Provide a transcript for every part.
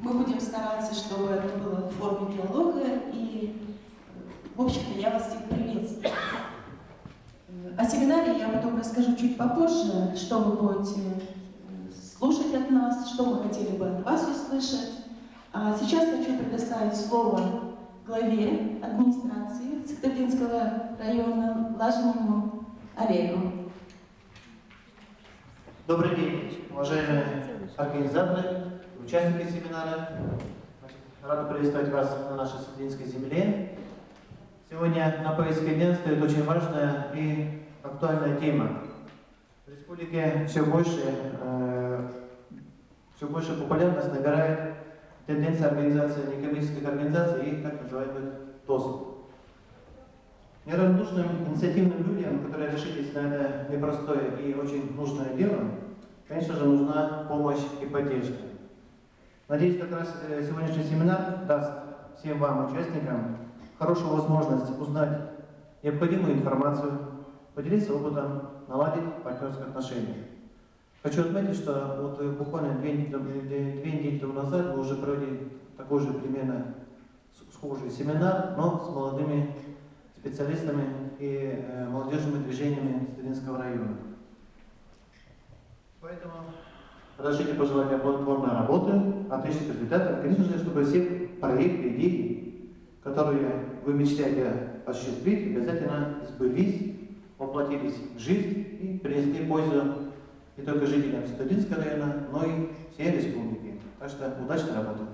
Мы будем стараться, чтобы это было в форме диалога, и, в общем-то, я вас всех приветствую. О семинаре я потом расскажу чуть попозже, что вы будете слушать от нас, что мы хотели бы от вас услышать. А сейчас хочу предоставить слово главе администрации Сахтардинского района Лажнину Олегу. Добрый день, уважаемые организаторы, участники семинара. Рад приветствовать вас на нашей Сахтардинской земле. Сегодня на повестке дня стоит очень важная и актуальная тема. В республике все больше популярность набирает тенденция организации некоммерческих организаций и так называемых ТОС. Неравнодушным инициативным людям, которые решились на это непростое и очень нужное дело, конечно же, нужна помощь и поддержка. Надеюсь, как раз сегодняшний семинар даст всем вам, участникам, хорошую возможность узнать необходимую информацию, поделиться опытом, наладить партнерские отношения. Хочу отметить, что вот буквально две недели тому назад мы уже провели такой же примерно схожий семинар, но с молодыми специалистами и молодежными движениями Сахтардинского района. Поэтому разрешите пожелать вам плодотворной работы, отличных результатов, конечно же, чтобы все проекты, идеи, которые вы мечтаете осуществить, обязательно сбылись, воплотились в жизнь и принесли пользу не только жителям Сахтардинского района, но и всей республики. Так что удачной работы!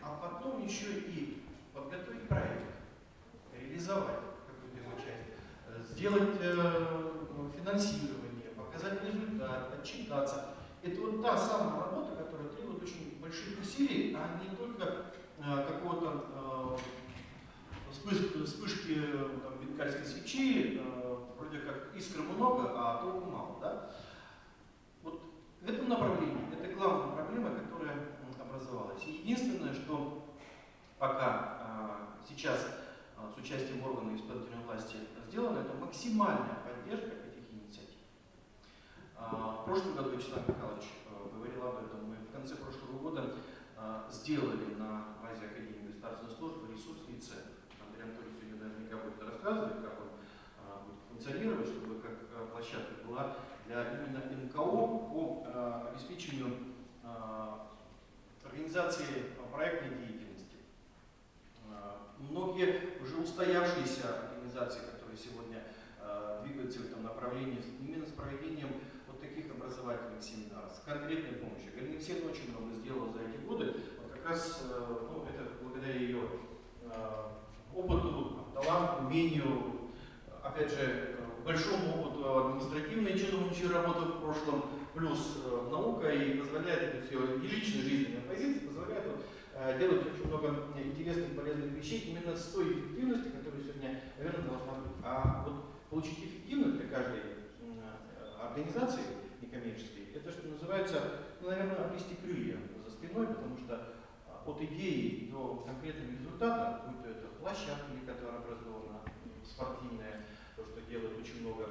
а потом еще и подготовить проект, реализовать какую-то его часть, сделать финансирование, показать результат, отчитаться. Это вот та самая работа, которая требует очень больших усилий, а не только какого-то вспышки там, бенгальской свечи, вроде как искр много, а толку мало. Да? Вот в этом направлении это главная проблема, которая образовалась. И единственное, что пока сейчас с участием органов исполнительной власти сделано, это максимальная поддержка этих инициатив. В прошлом году Вячеслав Михайлович говорил об этом. Мы в конце прошлого года сделали на базе Академии государственной службы ресурсный центр. Андрей Анатольевич сегодня наверняка будет рассказывать, как он будет функционировать, чтобы как площадка была для именно НКО по обеспечению организации проектной деятельности. Многие уже устоявшиеся организации, которые сегодня двигаются в этом направлении, именно с проведением вот таких образовательных семинаров, с конкретной помощью. Галина Алексеевна очень много сделала за эти годы, вот как раз ну, это благодаря ее опыту, таланту, умению, опять же, большому опыту административной чиновничьей работы в прошлом, плюс наука, и позволяет это все, и личной жизненной позиции, позволяет делать очень много интересных, полезных вещей именно с той эффективностью, которая сегодня, наверное, должна быть. А вот получить эффективность для каждой организации некоммерческой, это, что называется, ну, наверное, обрести крылья за спиной, потому что от идеи до конкретного результата, будь то это площадка, которая образована, спортивная, то, что делает очень много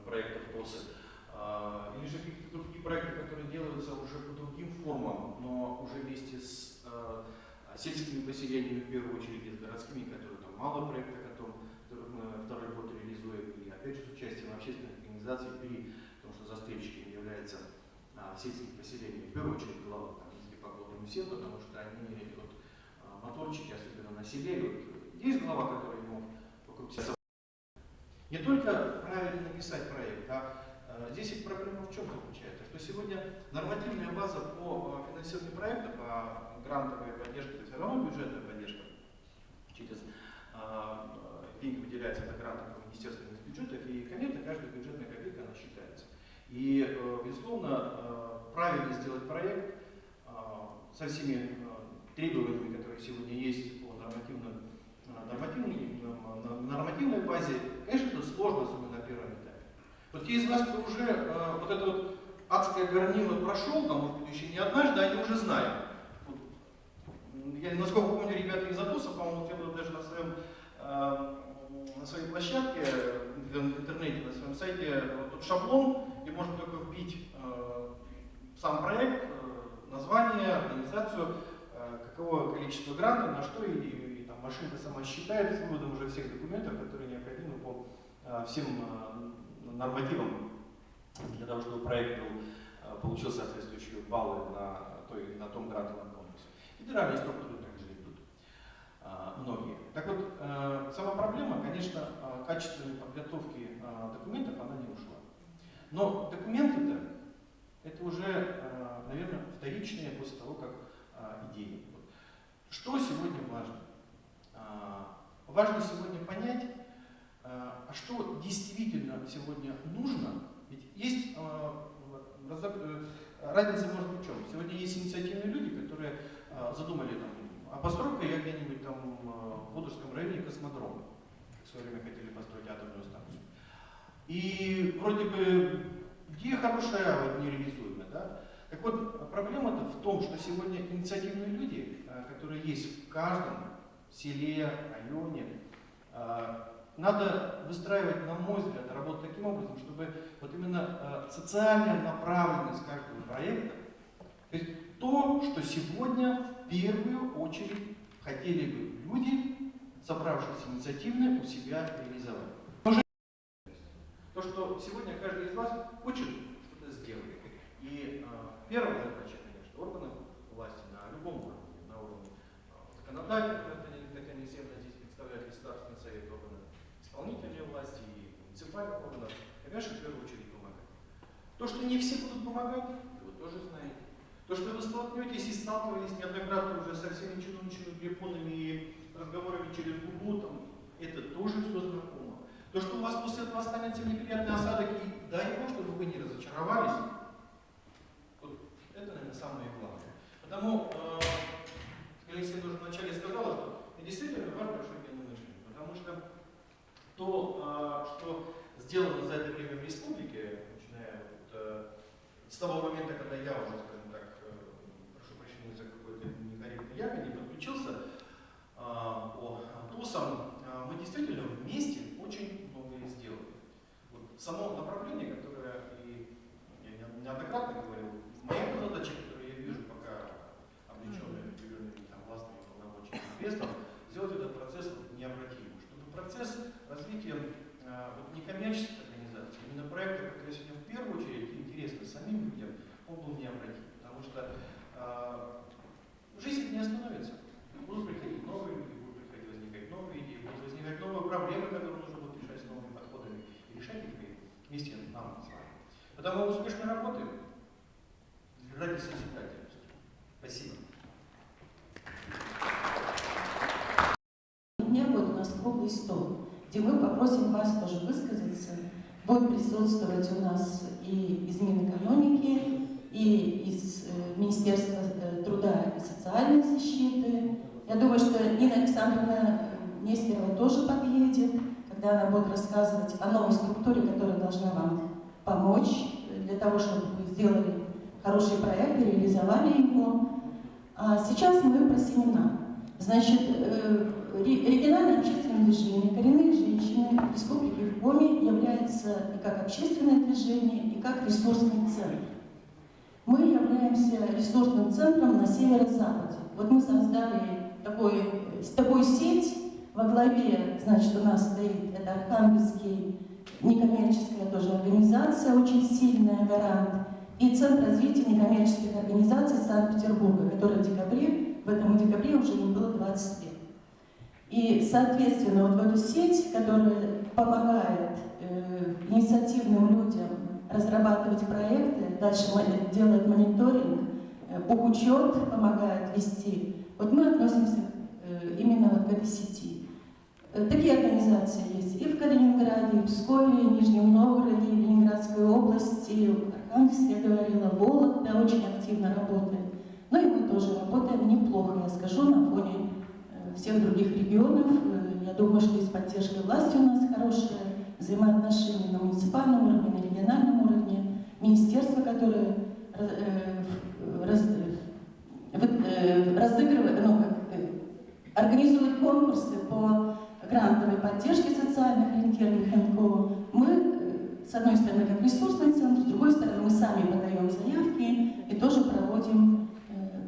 проектов ТОСы, или же какие-то другие проекты, которые делаются уже по другим формам, но уже вместе с сельскими поселениями, в первую очередь, и с городскими, которые там мало проектов, которых мы второй год реализуем, и опять же с участием общественных организаций, потому что застрельщиками является сельские поселения, в первую очередь глава, там, если поклоним всем, потому что они вот, моторчики, особенно на селе, вот, есть глава, который ему вокруг себя. Не только правильно написать проект, а здесь ведь проблема в чем заключается? Что сегодня нормативная база по финансированию проектов, а грантовая поддержка, это все равно бюджетная поддержка, через деньги выделяются на гранты по министерственных бюджетов, и, конечно, каждая бюджетная копейка, она считается. И, безусловно, правильно сделать проект со всеми требованиями, которые сегодня есть по нормативной базе, конечно, это сложно, особенно на первом этапе. Вот те из вас, кто уже вот это вот адское горнило прошел, там, может быть, еще не однажды, они уже знают. Вот, я, насколько помню, ребята из АТОСа, по-моему, делают даже на своей площадке, в интернете, на своем сайте, вот тот шаблон, где можно только вбить сам проект, название, организацию, какого количества грантов, на что, и там машинка сама считает с выводом уже всех документов, которые необходимы по всем нормативам для того, чтобы проект получил соответствующие баллы на том грантовом конкурсе. Федеральные структуры также идут многие. Так вот, сама проблема, конечно, качественной подготовки документов, она не ушла. Но документы-то, это уже, наверное, вторичные после того, как идеи. Что сегодня важно? Важно сегодня понять, а что действительно сегодня нужно. Ведь есть разница может быть в чем. Сегодня есть инициативные люди, которые задумали там, а постройка я где-нибудь там в Будурском районе космодрома. В свое время хотели построить атомную станцию. И вроде бы идея хорошая, вот нереализуемая, да? Так вот, проблема-то в том, что сегодня инициативные люди, которые есть в каждом селе, районе, надо выстраивать, на мой взгляд, работу таким образом, чтобы вот именно социальная направленность каждого проекта, то есть то, что сегодня в первую очередь хотели бы люди, собравшиеся инициативно, у себя реализовать. То, что сегодня каждый из вас хочет что-то сделать. И первая задача, конечно, органов власти на любом уровне, на уровне законодательного, хотя не всем здесь представляют Государственный совет органов исполнительной власти и муниципальных органов, конечно, в первую очередь помогать. То, что не все будут помогать, вы тоже знаете. То, что вы столкнетесь и сталкивались неоднократно уже со всеми чиновничьими перепонами и разговорами через Google, там, это тоже все знакомо. То, что у вас после этого останется неприятный осадок, и дай Бог, чтобы вы не разочаровались, вот это, наверное, самое главное. Потому, Алексей тоже вначале сказала, что действительно ваш большой генный менеджмент, потому что то, что сделано за это время в республике, начиная с того момента, когда я уже, скажем так, прошу прощения за какой-то некорректный я не подключился по ТОСам, мы действительно вместе очень многое сделали. Вот само направление, которое и я неоднократно говорил, моя задача, которую я вижу пока облеченная определенными властными полномочиями средством, сделать этот процесс необратимым, чтобы процесс развития некоммерческих организаций, именно проектов, которые сегодня в первую очередь интересны самим людям, он был необратим. Потому что жизнь не остановится. Будут приходить новые люди, будут возникать новые идеи, будут возникать новые проблемы, которые нужно будет решать с новыми подходами и решать их вместе нам с вами. Потому успешной работы, ради созидательности. Спасибо. Дня будет у нас круглый стол, где мы попросим вас тоже высказаться. Будет присутствовать у нас и из Минэкономики, и из Министерства труда и социальной защиты. Я думаю, что Нина Александровна Нестерова тоже подъедет, когда она будет рассказывать о новой структуре, которая должна вам помочь для того, чтобы вы сделали хороший проект и реализовали его. А сейчас мы про семинар. Значит, региональное общественное движение «Коренные женщины» Республики Коми является и как общественное движение, и как ресурсный центр. Мы являемся ресурсным центром на северо-западе. Вот мы создали такую сеть. Во главе, значит, у нас стоит это Архангельский, некоммерческая тоже организация, очень сильная, гарант, и Центр развития некоммерческих организаций Санкт-Петербурга, который в этом декабре уже не было 20 лет. И, соответственно, вот в эту сеть, которая помогает инициативным людям разрабатывать проекты, дальше делает мониторинг, бухучет помогает вести, вот мы относимся именно вот к этой сети. Такие организации есть и в Калининграде, и в Пскове, и в Нижнем Новгороде, и в Ленинградской области, Архангельск, я говорила, Вологда очень активно работает. Ну и мы тоже работаем неплохо, я скажу, на фоне всех других регионов. Я думаю, что и с поддержкой власти у нас хорошие взаимоотношения на муниципальном уровне, на региональном уровне. Министерство, которое организует конкурсы по грантовой поддержке социальных ориентированных НКО. Мы, с одной стороны, как ресурсный центр, с другой стороны, мы сами подаем заявки и тоже проводим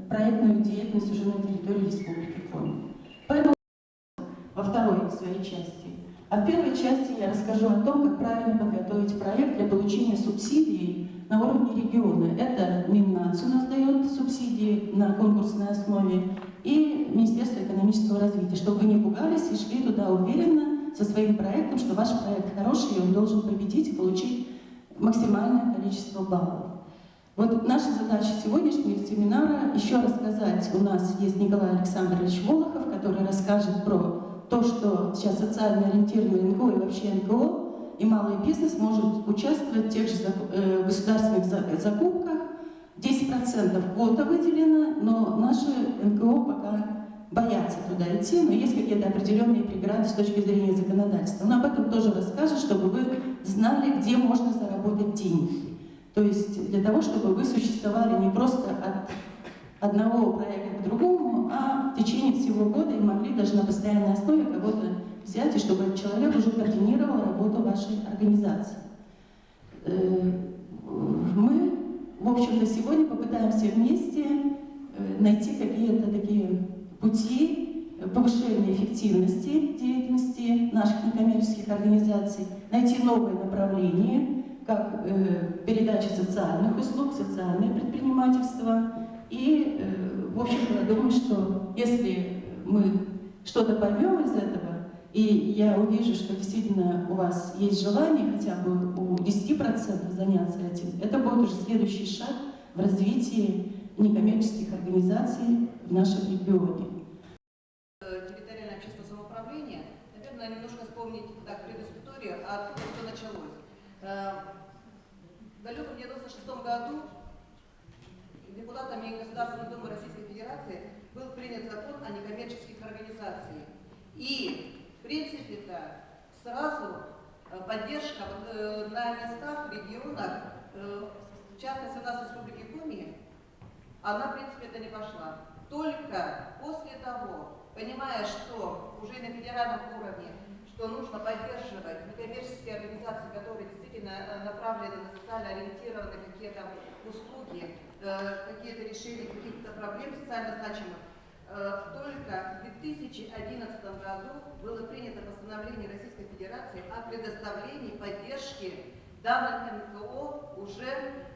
проектную деятельность уже на территории Республики Коми. Поэтому во второй своей части. А в первой части я расскажу о том, как правильно подготовить проект для получения субсидий на уровне региона. Это Миннац у нас дает субсидии на конкурсной основе и Министерство экономического развития, чтобы вы не пугались и шли туда уверенно со своим проектом, что ваш проект хороший, и он должен победить и получить максимальное количество баллов. Вот наша задача сегодняшнего семинара еще рассказать. У нас есть Николай Александрович Волохов, который расскажет про то, что сейчас социально ориентированные НКО и вообще НКО и малый бизнес может участвовать в тех же государственных закупках. 10% квота выделена, но наши НКО пока боятся туда идти, но есть какие-то определенные преграды с точки зрения законодательства. Но об этом тоже расскажет, чтобы вы знали, где можно заработать деньги. То есть для того, чтобы вы существовали не просто от одного проекта к другому, а в течение всего года и могли даже на постоянной основе кого-то взять, и чтобы этот человек уже координировал работу вашей организации. Мы, в общем-то, сегодня попытаемся вместе найти какие-то такие пути повышения эффективности деятельности наших некоммерческих организаций, найти новые направления, как передача социальных услуг, социальное предпринимательство. И, в общем-то, я думаю, что если мы что-то поймем из этого, и я увижу, что действительно у вас есть желание хотя бы у 10% заняться этим, это будет уже следующий шаг в развитии некоммерческих организаций в нашем регионе. Территориальное общественное самоуправление, наверное, немножко вспомнить так предысторию, откуда все началось. В далеком 1996 году депутатами Государственной Думы Российской Федерации был принят закон о некоммерческих организациях. И, в принципе-то, сразу поддержка на местах, в регионах, в частности у нас в Республике Коми, она, в принципе, это не пошла. Только после того, понимая, что уже на федеральном уровне, что нужно поддерживать некоммерческие организации, которые действительно направлены на социально ориентированные какие-то услуги, какие-то решения каких-то проблем социально значимых, только в 2011 году было принято постановление Российской Федерации о предоставлении поддержки данных НКО, уже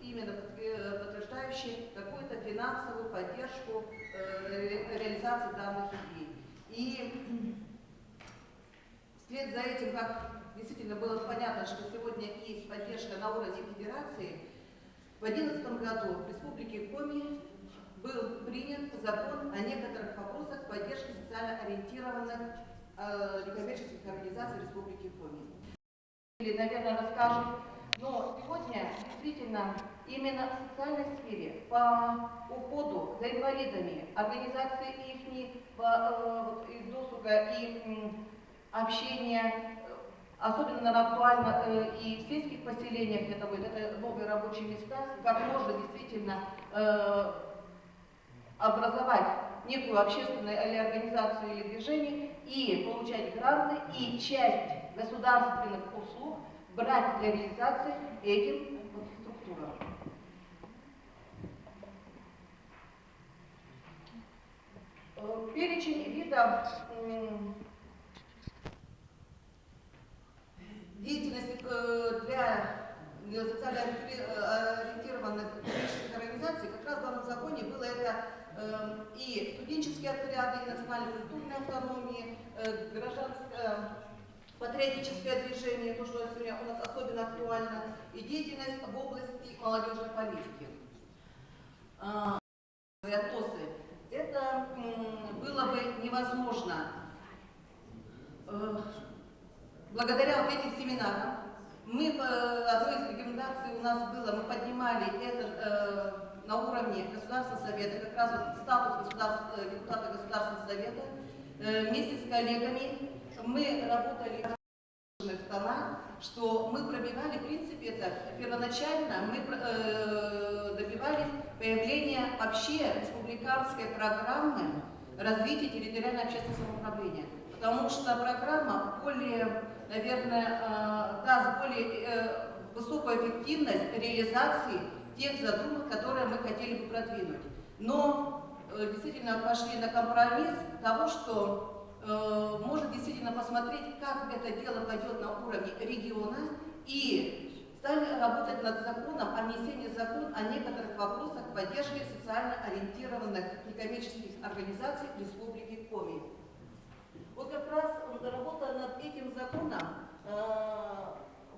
именно подтверждающие какую-то финансовую поддержку реализации данных идей. И вслед за этим, как действительно было понятно, что сегодня есть поддержка на уровне федерации, в 2011 году в Республике Коми был принят закон о некоторых вопросах поддержки социально ориентированных некоммерческих организаций Республики Коми. Или, наверное, расскажет, но сегодня действительно именно в социальной сфере по уходу за инвалидами, организации их досуга и общения, особенно актуально и в сельских поселениях, где-то будет, это новые рабочие места, как можно действительно образовать некую общественную или организацию или движение и получать гранты и часть государственных услуг брать для реализации этим структурам. Перечень видов деятельности для социально ориентированных коммерческих организаций как раз в данном законе было это и студенческие отряды, и национально-культурные автономии, гражданское патриотическое движение, то, что сегодня у нас особенно актуально, и деятельность в области молодежной политики. Это было бы невозможно. Благодаря вот этим семинарам, одной из рекомендаций у нас было, мы поднимали это на уровне Государственного совета, как раз вот статус депутата Государственного совета, вместе с коллегами мы работали в тонах, что мы пробивали, в принципе, это первоначально мы добивались появления вообще республиканской программы развития территориального общественного самоуправления. Потому что программа более, наверное, даст более высокую эффективность реализации тех задумок, которые мы хотели бы продвинуть. Но действительно пошли на компромисс того, что может действительно посмотреть, как это дело пойдет на уровне региона, и стали работать над законом о внесении закона о некоторых вопросах поддержки социально ориентированных некоммерческих организаций Республики Коми. Вот как раз работа над этим законом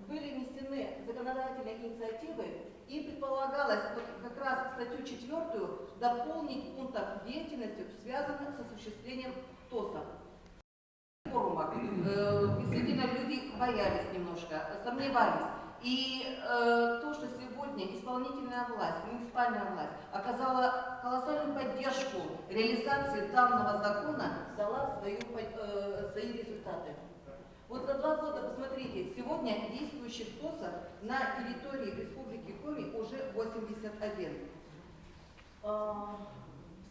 были внесены законодательные инициативы, и предполагалось вот как раз статью 4 дополнить пунктом деятельности, связанных с осуществлением ТОСа. Форумах действительно люди боялись немножко, сомневались. И то, что сегодня исполнительная власть, муниципальная власть оказала колоссальную поддержку реализации данного закона, дала свои результаты. Вот за 2 года, посмотрите, сегодня действующих ТОСов на территории Республики Коми уже 81. В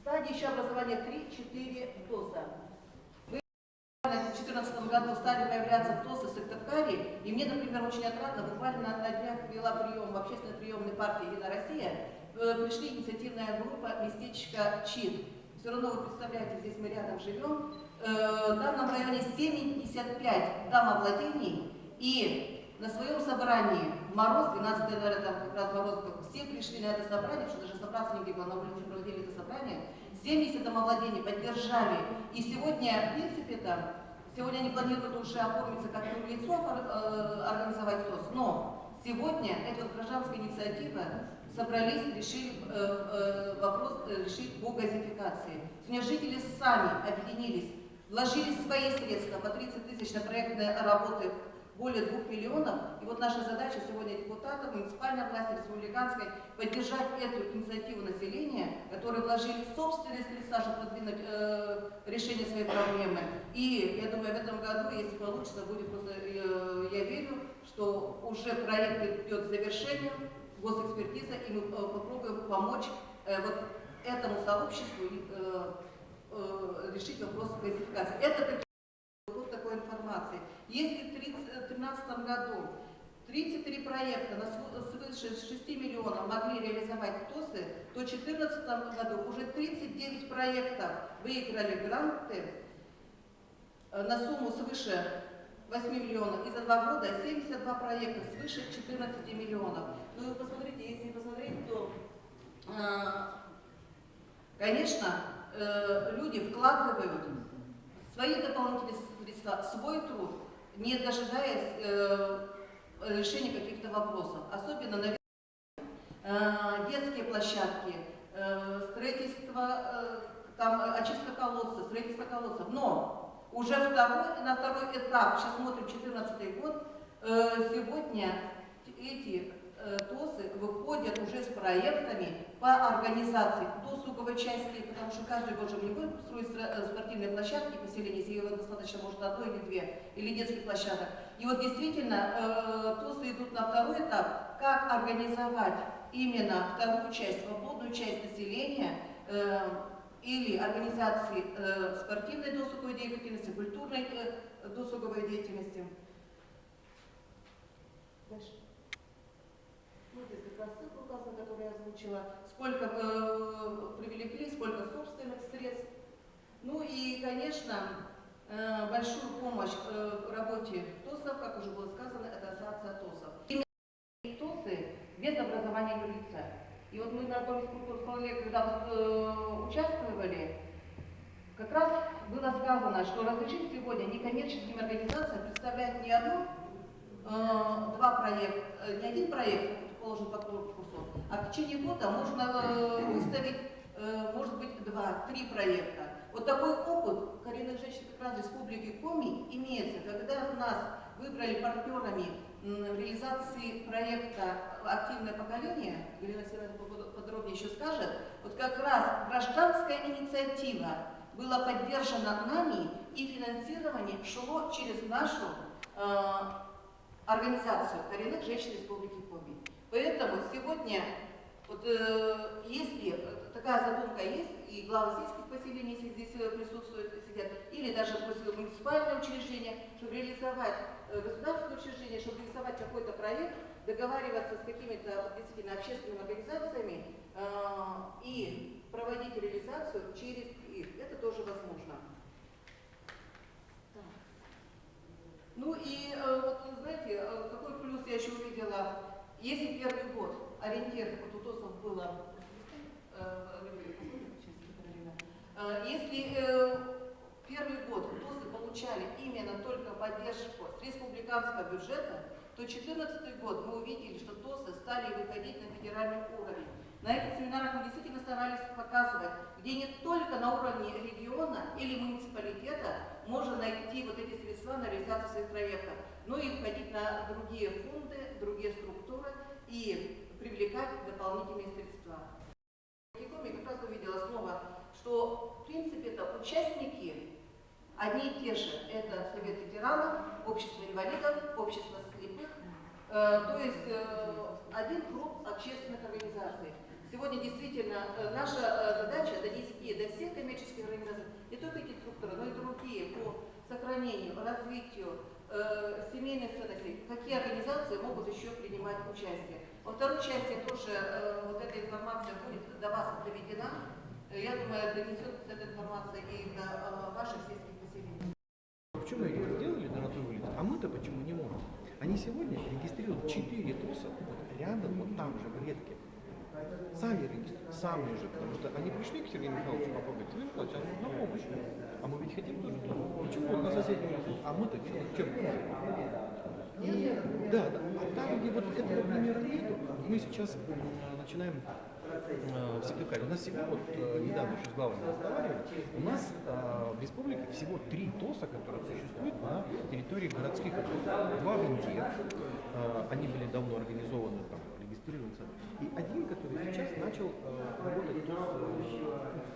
стадии еще образования 3-4 ТОСа. В 2014 году стали появляться ТОСы в Сыктывкаре, и мне, например, очень отрадно, буквально на днях вела прием в общественной приемной партии «Единая Россия», пришли инициативная группа местечко ЧИД. Все равно вы представляете, здесь мы рядом живем. В данном районе 75 домовладений, и на своем собрании Мороз, 12 января, там как раз Мороз был, все пришли на это собрание, потому что даже собраться негде было, на улице проводили это собрание, 70 домовладений поддержали, и сегодня, в принципе, там, сегодня они планируют уже оформиться как юрлицо, организовать ТОС, но сегодня эта вот гражданская инициатива собрались, решили вопрос решить по газификации. Сегодня жители сами объединились, вложили свои средства по 30 тысяч на проектные работы более 2 миллионов. И вот наша задача сегодня депутатов, муниципальной власти, республиканской, поддержать эту инициативу населения, которые вложили собственные средства, чтобы продвинуть решение своей проблемы. И я думаю, в этом году, если получится, будет просто, я верю, что уже проект идет к завершению, госэкспертиза, и мы попробуем помочь вот этому сообществу решить вопрос газификации. Это вот такой информации. Если в 2013 году 33 проекта свыше 6 миллионов могли реализовать ТОСы, то в 2014 году уже 39 проектов выиграли гранты на сумму свыше 8 миллионов. И за 2 года 72 проекта свыше 14 миллионов. Ну вы посмотрите, если посмотреть, то, конечно, люди вкладывают свои дополнительные средства, свой труд, не дожидаясь решения каких-то вопросов. Особенно, наверное, детские площадки, строительство, там, очистка колодцев, строительство колодцев. Но уже на второй этап, сейчас смотрим 2014 год, сегодня эти ТОСы выходят уже с проектами по организации досуговой части, потому что каждый год же не будет строить спортивные площадки поселения, если его достаточно, может, одной или две, или детских площадок. И вот действительно ТОСы идут на второй этап, как организовать именно вторую часть, свободную часть населения, или организации спортивной досуговой деятельности, культурной досуговой деятельности. Дальше. Вот здесь как раз цифра указана, которую я озвучила, сколько привлекли, сколько собственных средств. Ну и, конечно, большую помощь в работе ТОСов, как уже было сказано, это ассоциация ТОСов. Именно ТОСы без образования юрлица. И вот мы на одном из круглых столов, когда участвовали, как раз было сказано, что разрешить сегодня некоммерческим организациям представлять не один проект, положен по конкурсу, а в течение года можно выставить, может быть, 2-3 проекта. Вот такой опыт коренных женщин как раз Республики Коми имеется, когда нас выбрали партнерами в реализации проекта «Активное поколение», Галина Александровна подробнее еще скажет, вот как раз гражданская инициатива была поддержана нами, и финансирование шло через нашу организацию коренных женщин Республики Коми. Поэтому сегодня, вот, если такая задумка есть, и главы сельских поселений, если здесь присутствуют, сидят, или даже муниципальное учреждение, чтобы реализовать государственное учреждение, чтобы реализовать какой-то проект, договариваться с какими-то действительно общественными организациями и проводить реализацию через их. Это тоже возможно. Ну и вот, знаете, какой плюс я еще увидела, если первый год ориентир вот у ТОСов было, если первый год ТОСы получали именно только поддержку с республиканского бюджета, то 2014 год мы увидели, что ТОСы стали выходить на федеральный уровень. На этих семинарах мы действительно старались показывать, где не только на уровне региона или муниципалитета можно найти вот эти средства на реализацию своих проектов, но и входить на другие фонды, другие структуры и привлекать дополнительные средства. Я как раз увидела снова, что в принципе это участники одни и те же. Это Совет ветеранов, Общество инвалидов, Общество слепых, то есть один круг общественных организаций. Сегодня действительно наша задача донести до всех коммерческих организаций, не только эти структуры, но и другие, по сохранению, развитию семейных ценностей, какие организации могут еще принимать участие. Во второй части тоже вот эта информация будет до вас доведена. Я думаю, донесет эта информация и до ваших сельских поселений. Почему они это сделали, донатовые лица, а мы-то почему не можем? Они сегодня регистрируют 4 ТОСа вот рядом, вот там же, в Редке. Сами регистрируют, сами уже, потому что они пришли к Сергею Михайловичу попробовать, Сергей Михайлович, а нужна помощь. А мы ведь хотим тоже. Почему на соседнюю улицу? А мы-то чем? И да, да. А там, где вот этого примера нету, мы сейчас начинаем в Сыктывкаре. У нас всего, вот недавно еще с главами разговаривали, у нас в республике всего 3 ТОСа, которые существуют на территории городских округов. 2 в Инде, они были давно организованы, там, регистрироваться. И один, который сейчас начал работать,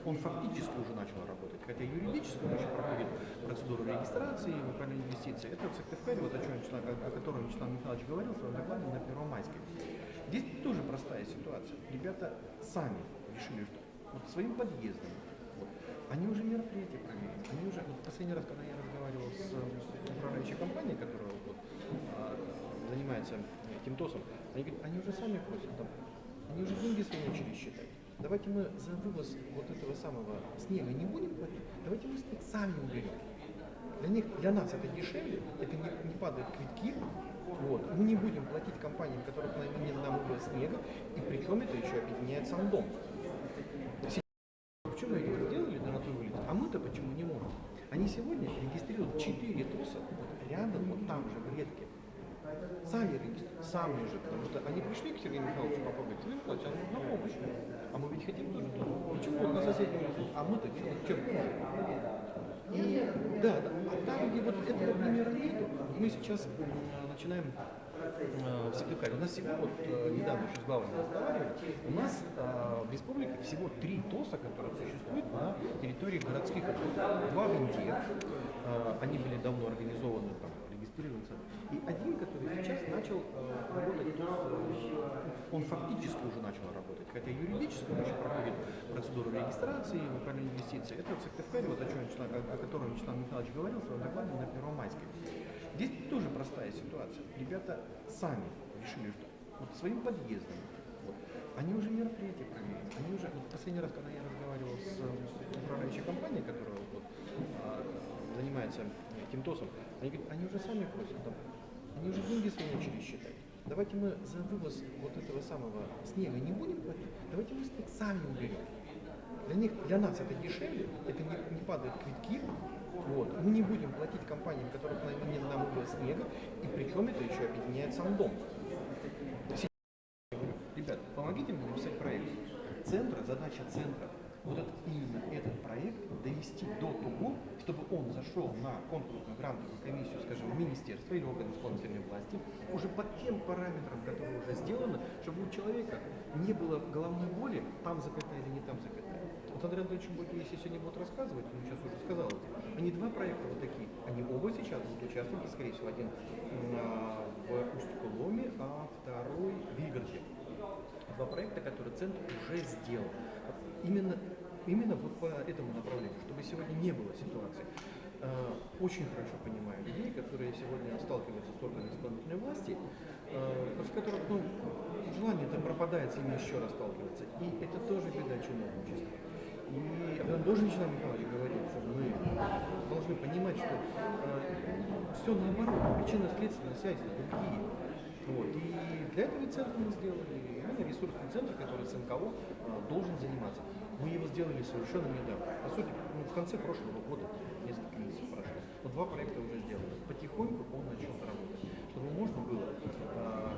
он фактически уже начал работать, хотя юридически он еще проходит процедуру регистрации и управления инвестиций. Это в Сыктывкаре, вот о котором Вячеслав Михайлович говорил в своем докладе на Первомайской. Здесь тоже простая ситуация. Ребята сами решили, что вот своим подъездом, вот, они уже мероприятия провели, они уже, вот последний раз, когда я разговаривал с управляющей компанией, которая вот, занимается этим ТОСом, они говорят, они уже сами просят, там, они уже деньги свои начали считать. Давайте мы за вывоз вот этого самого снега не будем платить, давайте мы снег сами уберем. Для нас это дешевле, это не падают квитки, вот. Мы не будем платить компаниям, которые нам вывоз снега, и причем это еще объединяет сам дом. Почему они это сделали, да, на той улице? А мы-то почему не можем? Они сегодня регистрируют 4 ТОСа вот рядом, вот там же, в Редке. Сами регистрируют, сами же, потому что они пришли к Сергею Михайловичу попробовать, Сергей Михайлович, а нужна помощь. А мы ведь хотим тоже ТОС. Почему вот на соседнем улице? А мы-то чем? И да, да. А там, где вот этого примера нету, мы сейчас начинаем в Сыктывкаре. У нас всего, вот недавно еще с главами разговаривали, у нас в республике всего 3 ТОСа, которые существуют на территории городских округов. 2 в Инде, они были давно организованы, там, регистрироваться. И один, который сейчас начал работать, он фактически уже начал работать, хотя юридически он еще проходит процедуру регистрации и управления инвестиций. Это в Сыктывкаре, вот о котором Вячеслав Михайлович говорил в своем докладе на Первомайской. Здесь тоже простая ситуация. Ребята сами решили, что вот своим подъездом, вот, они уже мероприятия провели, они уже, вот последний раз, когда я разговаривал с управляющей компанией, которая вот, занимается этим ТОСом, они говорят, они уже сами просят, там, они уже деньги свои начали считать. Давайте мы за вывоз вот этого самого снега не будем платить, давайте мы снег сами уберем. Для нас это дешевле, это не падают квитки, вот. Мы не будем платить компаниям, которые нам вывоз снега, и причем это еще объединяет сам дом. Ребят, помогите мне написать проект. Задача центра, вот именно этот проект довести до того, чтобы он зашел на конкурсную грантовую комиссию, скажем, министерства или орган исполнительной власти, уже по тем параметрам, которые уже сделаны, чтобы у человека не было головной боли, там запятая или не там запятая. Вот Андрей Анатольевич Бойко, если сегодня будет рассказывать, он сейчас уже сказал, они 2 проекта вот такие, они оба сейчас будут участвовать, скорее всего, один в Усть-Куломе, а второй в Вильгарде. 2 проекта, которые центр уже сделал. Именно вот по этому направлению, чтобы сегодня не было ситуации. Очень хорошо понимаю людей, которые сегодня сталкиваются с органами исполнительной власти, после которых желание-то пропадает с ними еще раз сталкиваться. И это тоже беда чиновничества. И тоже Вячеслав Михайлович говорил, что мы должны понимать, что все наоборот, причинно-следственная связь другие. Вот. И для этого центр мы сделали, именно ресурсный центр, который ЦНКО должен заниматься. Мы его сделали совершенно недавно. По сути, в конце прошлого года, несколько месяцев прошло. Вот 2 проекта уже сделаны. Потихоньку он начал работать. Чтобы можно было.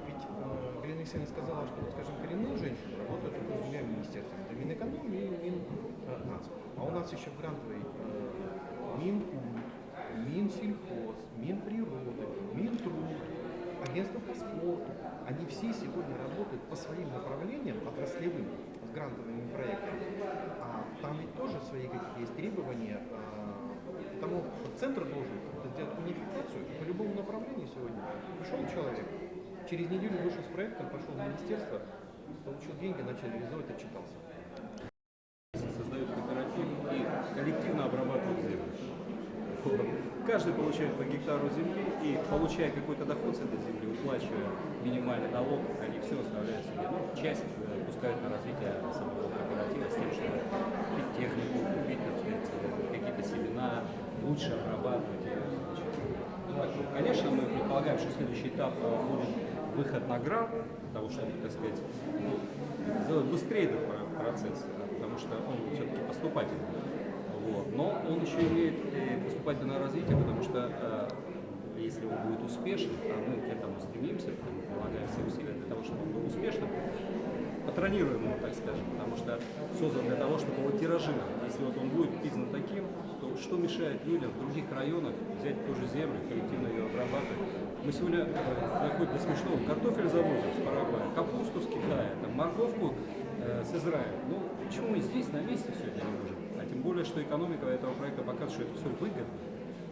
Ведь Галина Алексеевна сказала, что, скажем, коренные женщины работают только с 2 министерствами. Это Минэкономии и Миннац. А у нас еще в грантовой Минкульт, Минсельхоз, Минприроды, Минтруд, агентство по спорту. Они все сегодня работают по своим направлениям отраслевым, с грантовыми проектами. А там ведь тоже свои какие-то есть требования. Потому что центр должен сделать унификацию по любому направлению сегодня. Пришел человек, через неделю вышел с проектом, пошел в министерство, получил деньги, начал реализовывать, отчитался. Создают кооператив и коллективно обрабатывают землю. Каждый получает по гектару земли и, получая какой-то доход с этой земли, уплачивая минимальный налог, они все оставляют себе. Часть пускают на развитие самого кооператива с тем, чтобы купить технику, купить, какие-то семена, лучше обрабатывать. Конечно, мы предполагаем, что следующий этап будет выход на грант, для того, чтобы, так сказать, сделать быстрее этот процесс, потому что он все-таки поступательный. Вот. Но он еще имеет поступательное развитие, потому что если он будет успешен, а мы к этому стремимся, прилагаем все усилия для того, чтобы он был успешным, патронируем его, так скажем, потому что создан для того, чтобы его тиражировать. Если вот он будет признан таким, то что мешает людям в других районах взять ту же землю, коллективно ее обрабатывать? Мы сегодня доходим до смешного. Картофель завозим с Парагвая, капусту с Китая, там, морковку с Израиля. Ну, почему мы здесь на месте все это не можем? А тем более, что экономика этого проекта показывает, что это все выгодно.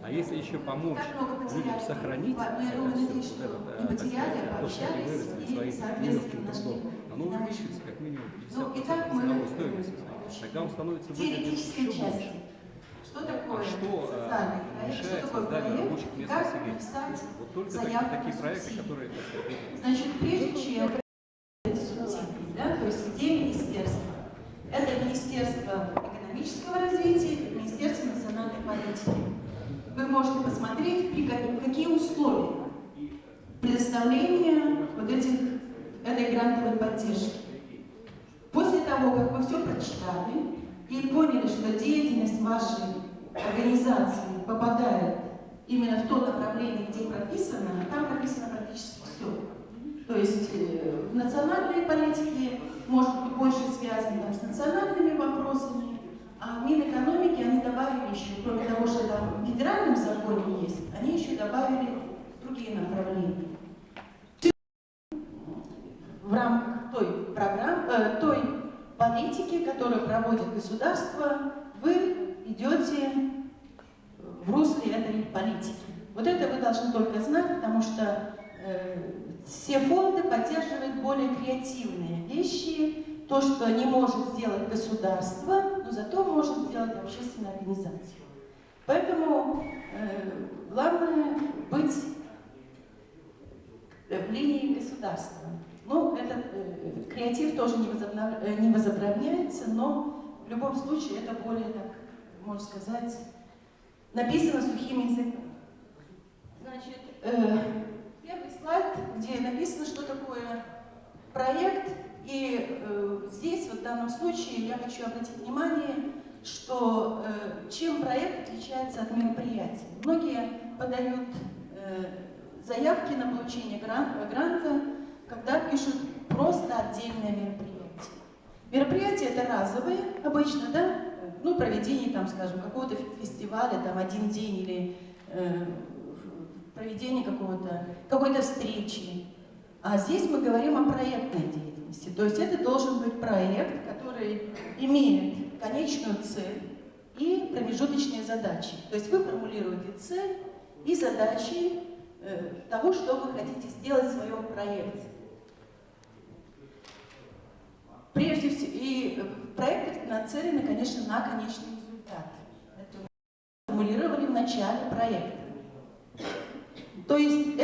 А если еще помочь людям сохранить это все, вот это, так сказать, то, что они выросли своим нелегким трудом, оно увеличивается как минимум 50% ценовой стоимости. Тогда он становится выгоден еще больше. Что такое Что социальный проект, что мешает такое созданию проект, рабочих мест как населения? написать Вот только заявку такие на проекты, субсидии. которые, так сказать, Значит, прежде чем эти субсидии, да, то есть где министерство? Это Министерство экономического развития и Министерство национальной политики. Вы можете посмотреть, какие условия предоставления вот этой грантовой поддержки. После того, как вы все прочитали и поняли, что деятельность вашей организации попадает именно в то направление, где прописано, там прописано практически все. То есть в национальной политике может быть больше связано там, с национальными вопросами, а в Минэкономике они добавили еще, кроме того, что там в федеральном законе есть, они еще добавили другие направления. В рамках той программы, той политики, которую проводит государство, вы идете в русле этой политики. Вот это вы должны только знать, потому что все фонды поддерживают более креативные вещи, то, что не может сделать государство, но зато может сделать общественная организация. Поэтому главное быть в линии государства. Ну, этот креатив тоже не возобновляется, но в любом случае это более, так, можно сказать, написано сухим языком. Значит, первый слайд, где написано, что такое проект, и здесь, вот в данном случае, я хочу обратить внимание, что чем проект отличается от мероприятия. Многие подают заявки на получение гранта, когда пишут просто отдельное мероприятие. Мероприятие это разовые, обычно, да? Ну, проведение, там, скажем, какого-то фестиваля, там, один день или проведение какой-то встречи. А здесь мы говорим о проектной деятельности. То есть это должен быть проект, который имеет конечную цель и промежуточные задачи. То есть вы формулируете цель и задачи того, что вы хотите сделать в своем проекте. Прежде всего, и проекты нацелены, конечно, на конечный результат. Это мы формулировали в начале проекта. То есть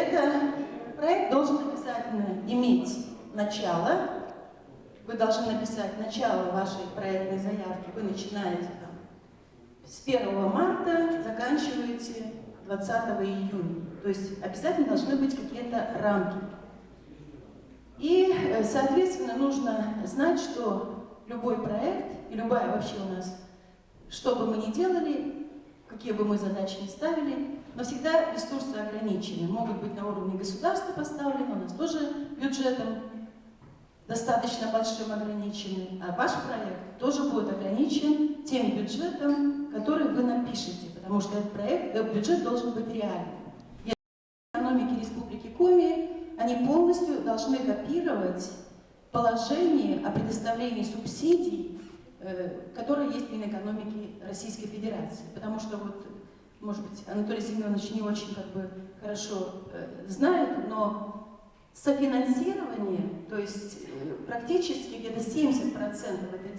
проект должен обязательно иметь начало. Вы должны написать начало вашей проектной заявки. Вы начинаете там, с 1 марта, заканчиваете 20 июня. То есть обязательно должны быть какие-то рамки. И, соответственно, нужно знать, что любой проект, и любая вообще у нас, что бы мы ни делали, какие бы мы задачи ни ставили, но всегда ресурсы ограничены. Могут быть на уровне государства поставлены, у нас тоже бюджетом достаточно большим ограничены, а ваш проект тоже будет ограничен тем бюджетом, который вы напишете, потому что этот бюджет должен быть реальным. И экономики Республики Коми, они полностью должны копировать положение о предоставлении субсидий, которые есть в Минэкономике Российской Федерации. Потому что, вот, может быть, Анатолий Семенович не очень хорошо знает, но софинансирование, то есть практически где-то 70% это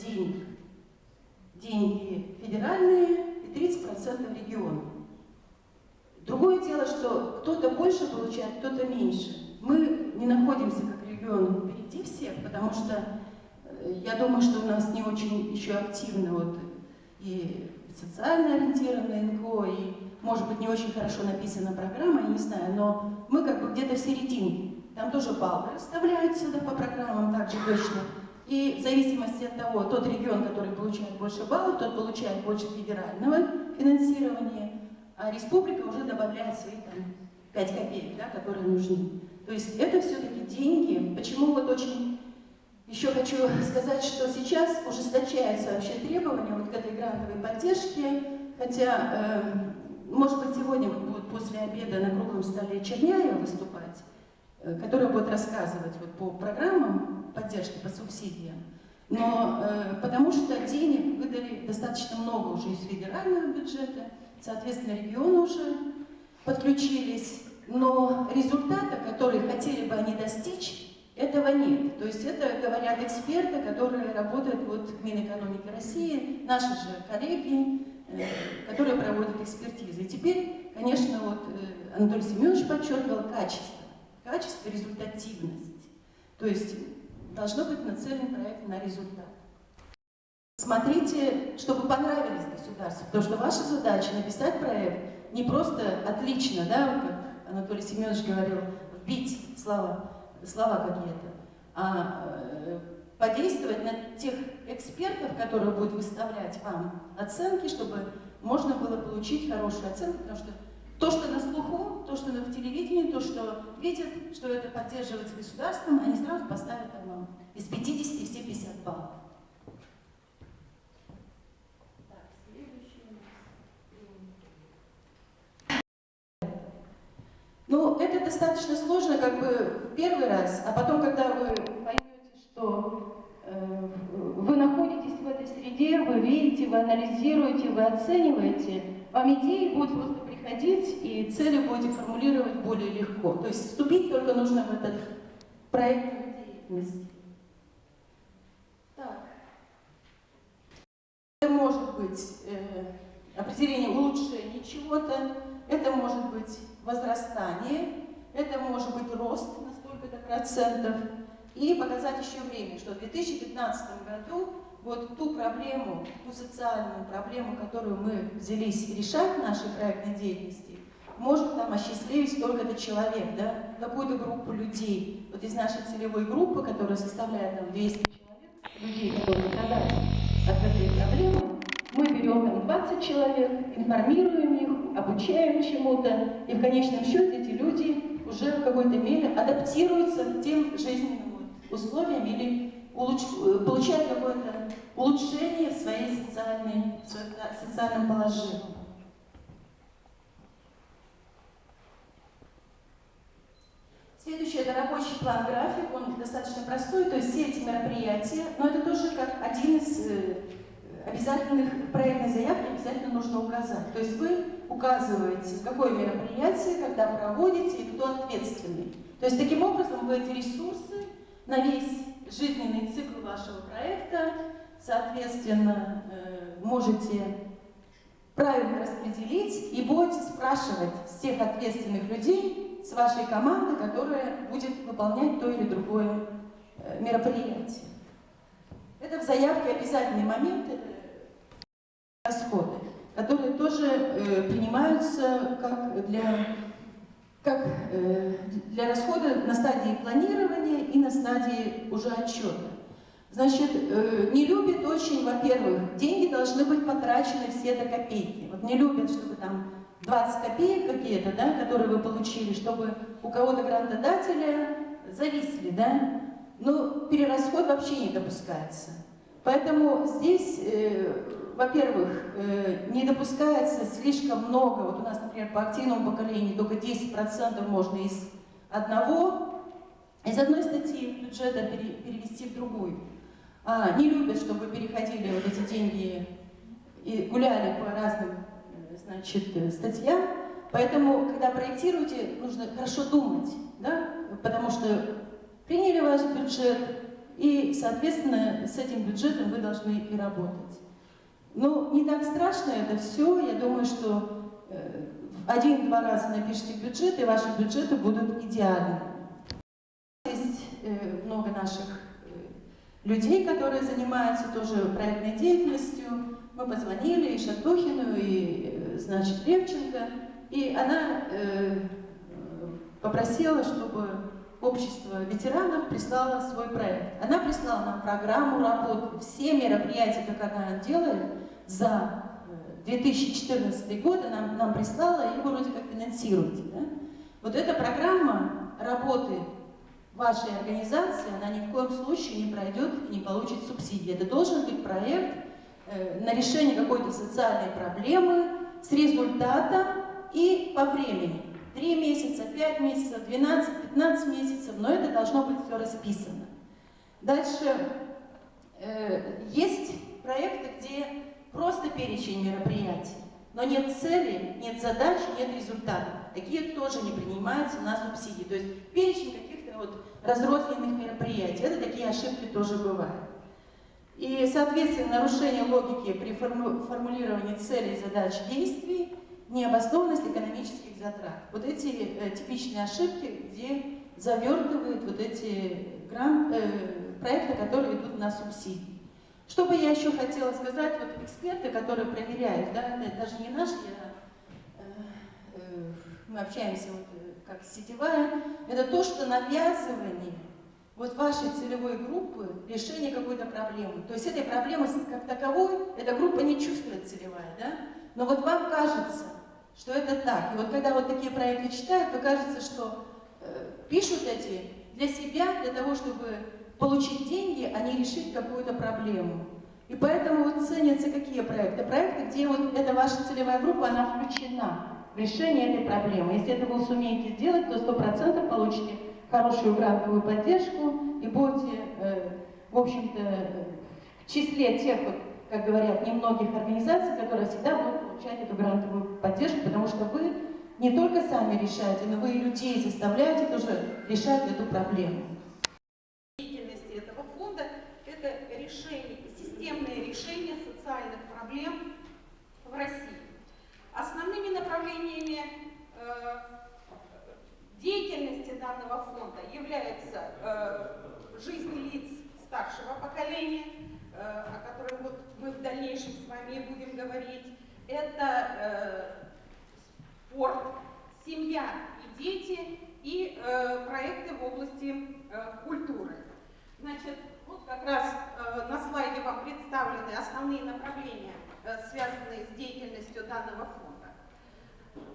деньги федеральные и 30% регионов. Другое дело, что кто-то больше получает, кто-то меньше. Мы не находимся как регион впереди всех, потому что я думаю, что у нас не очень еще активно вот, и социально ориентированная НКО, и, может быть, не очень хорошо написана программа, я не знаю, но мы как бы где-то в середине. Там тоже баллы расставляются да, по программам также точно. И в зависимости от того, тот регион, который получает больше баллов, тот получает больше федерального финансирования, а республика уже добавляет свои там 5 копеек, да, которые нужны. То есть это все-таки деньги. Почему вот очень еще хочу сказать, что сейчас ужесточаются вообще требования вот к этой грантовой поддержке, хотя, может быть, сегодня будет после обеда на круглом столе Черняева выступать, которая будет рассказывать вот по программам поддержки, по субсидиям. Но потому что денег выдали достаточно много уже из федерального бюджета, соответственно, регионы уже подключились, но результата, который хотели бы они достичь, этого нет. То есть это говорят эксперты, которые работают вот в Минэкономики России, наши же коллеги, которые проводят экспертизы. И теперь, конечно, вот Анатолий Семенович подчеркивал качество, результативность. То есть должно быть нацелен проект на результат. Смотрите, чтобы понравились государству, потому что ваша задача написать проект не просто отлично, да, как Анатолий Семенович говорил, вбить слова какие-то, а подействовать на тех экспертов, которые будут выставлять вам оценки, чтобы можно было получить хорошую оценку, потому что то, что на слуху, то, что в телевидении, то, что видят, что это поддерживается государством, они сразу поставят вам из 50 все 50 баллов. Так, следующий у нас. Ну, это достаточно сложно, как бы в первый раз, а потом, когда вы поймете, что вы находитесь в этой среде, вы видите, вы анализируете, вы оцениваете, вам идеи будут просто приходить, и цели будете формулировать более легко. То есть вступить только нужно в этот проект деятельности. Так. Это может быть определение улучшения чего-то, это может быть возрастание, это может быть рост на столько-то процентов, и показать еще время, что в 2015 году вот ту проблему, ту социальную проблему, которую мы взялись решать в нашей проектной деятельности, может там осчастливить столько-то человек, да, какую-то группу людей. Вот из нашей целевой группы, которая составляет там 200 человек, людей, которые страдают от этой проблемы, мы берем там 20 человек, информируем их, обучаем чему-то, и в конечном счете эти люди уже в какой-то мере адаптируются к тем жизненным условиям или получают какое-то улучшение в своей социальном положении. Следующее — это рабочий план-график, он достаточно простой, то есть все эти мероприятия, но это тоже как один из обязательных проектных заявок обязательно нужно указать. То есть вы указываете, какое мероприятие, когда проводите и кто ответственный. То есть таким образом вы эти ресурсы на весь жизненный цикл вашего проекта, соответственно, можете правильно распределить и будете спрашивать всех ответственных людей с вашей команды, которая будет выполнять то или другое мероприятие. Это в заявке обязательный момент, это расходы, которые тоже принимаются как для расхода на стадии планирования и на стадии уже отчета. Значит, не любят очень, во-первых, деньги должны быть потрачены все до копейки. Вот не любят, чтобы там 20 копеек какие-то, да, которые вы получили, чтобы у кого-то грантодателя зависли, да, но перерасход вообще не допускается. Поэтому здесь, во-первых, не допускается слишком много, вот у нас, например, по активному поколению только 10% можно из одной статьи бюджета перевести в другую. Не любят, чтобы переходили вот эти деньги и гуляли по разным, значит, статьям. Поэтому, когда проектируете, нужно хорошо думать, да? Потому что приняли ваш бюджет, и, соответственно, с этим бюджетом вы должны и работать. Ну, не так страшно это все. Я думаю, что 1-2 раза напишите бюджет, и ваши бюджеты будут идеальны. Есть много наших людей, которые занимаются тоже проектной деятельностью. Мы позвонили и Шатохину, и, значит, Левченко, и она попросила, чтобы общество ветеранов прислало свой проект. Она прислала нам программу работы, все мероприятия, как она делает, за 2014 год, она нам прислала, и вы вроде как финансируете. Да? Вот эта программа работы вашей организации, она ни в коем случае не пройдет и не получит субсидии. Это должен быть проект на решение какой-то социальной проблемы с результатом и по времени. 3 месяца, 5 месяцев, 12, 15 месяцев, но это должно быть все расписано. Дальше есть проекты, где просто перечень мероприятий, но нет цели, нет задач, нет результата. Такие тоже не принимаются на субсидии. То есть перечень каких-то вот разрозненных мероприятий. Это такие ошибки тоже бывают. И, соответственно, нарушение логики при формулировании целей, задач, действий, необоснованность экономических затрат. Вот эти типичные ошибки, где завертывают вот эти проекты, которые идут на субсидии. Что бы я еще хотела сказать, вот эксперты, которые проверяют, да, это даже не наши, мы общаемся вот, как сетевая, это то, что навязывание вот вашей целевой группы решение какой-то проблемы. То есть этой проблемы как таковой эта группа не чувствует целевая, да? Но вот вам кажется, что это так. И вот когда вот такие проекты читают, то кажется, что пишут эти для себя, для того, чтобы получить деньги, а не решить какую-то проблему. И поэтому вот ценятся какие проекты? Проекты, где вот эта ваша целевая группа, она включена в решение этой проблемы. Если это вы сумеете сделать, то 100% получите хорошую грантовую поддержку и будете, в общем-то, в числе тех, вот, как говорят, немногих организаций, которые всегда будут получать эту грантовую поддержку, потому что вы не только сами решаете, но вы и людей заставляете тоже решать эту проблему. Деятельности этого фонда – это системное решение социальных проблем в России. Основными направлениями деятельности данного фонда является жизнь лиц старшего поколения, о которых вот мы в дальнейшем с вами будем говорить. Это спорт, семья и дети, и проекты в области культуры. Значит, вот как раз на слайде вам представлены основные направления, связанные с деятельностью данного фонда.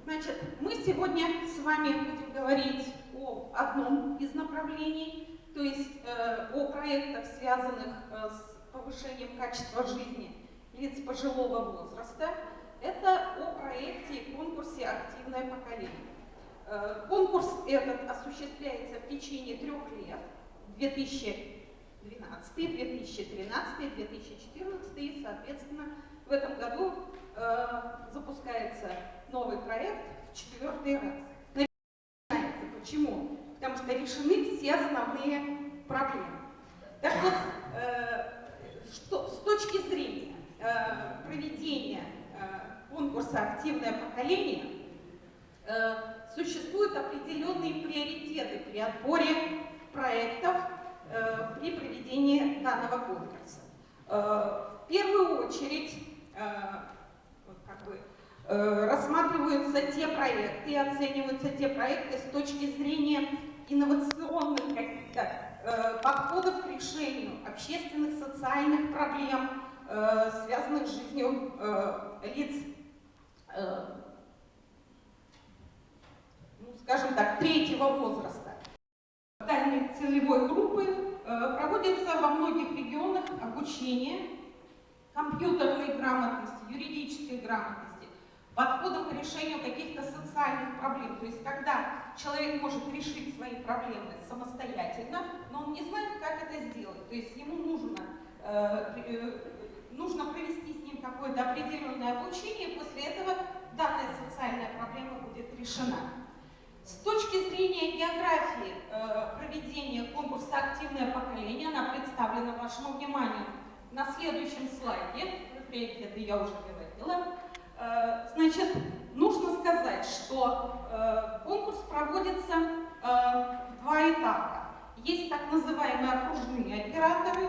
Значит, мы сегодня с вами будем говорить о одном из направлений, то есть о проектах, связанных с повышением качества жизни лиц пожилого возраста. Это о проекте и конкурсе «Активное поколение». Конкурс этот осуществляется в течение 3 лет, 2012, 2013, 2014, и, соответственно, в этом году запускается новый проект в 4-й раз. Почему? Потому что решены все основные проблемы. Так вот, с точки зрения проведения конкурса «Активное поколение» существуют определенные приоритеты при отборе проектов при проведении данного конкурса. В первую очередь рассматриваются те проекты и оцениваются те проекты с точки зрения инновационных подходов к решению общественных, социальных проблем, связанных с жизнью лиц, скажем так, 3-го возраста. Данные целевой группы проводятся во многих регионах обучение компьютерной грамотности, юридической грамотности, подходом к решению каких-то социальных проблем. То есть, когда человек может решить свои проблемы самостоятельно, но он не знает, как это сделать. То есть, ему нужно провести с ним какое-то определенное обучение, и после этого данная социальная проблема будет решена. С точки зрения географии проведения конкурса «Активное поколение», она представлена вашему вниманию на следующем слайде. Это я уже говорила. Значит, нужно сказать, что конкурс проводится в 2 этапа. Есть так называемые окружные операторы.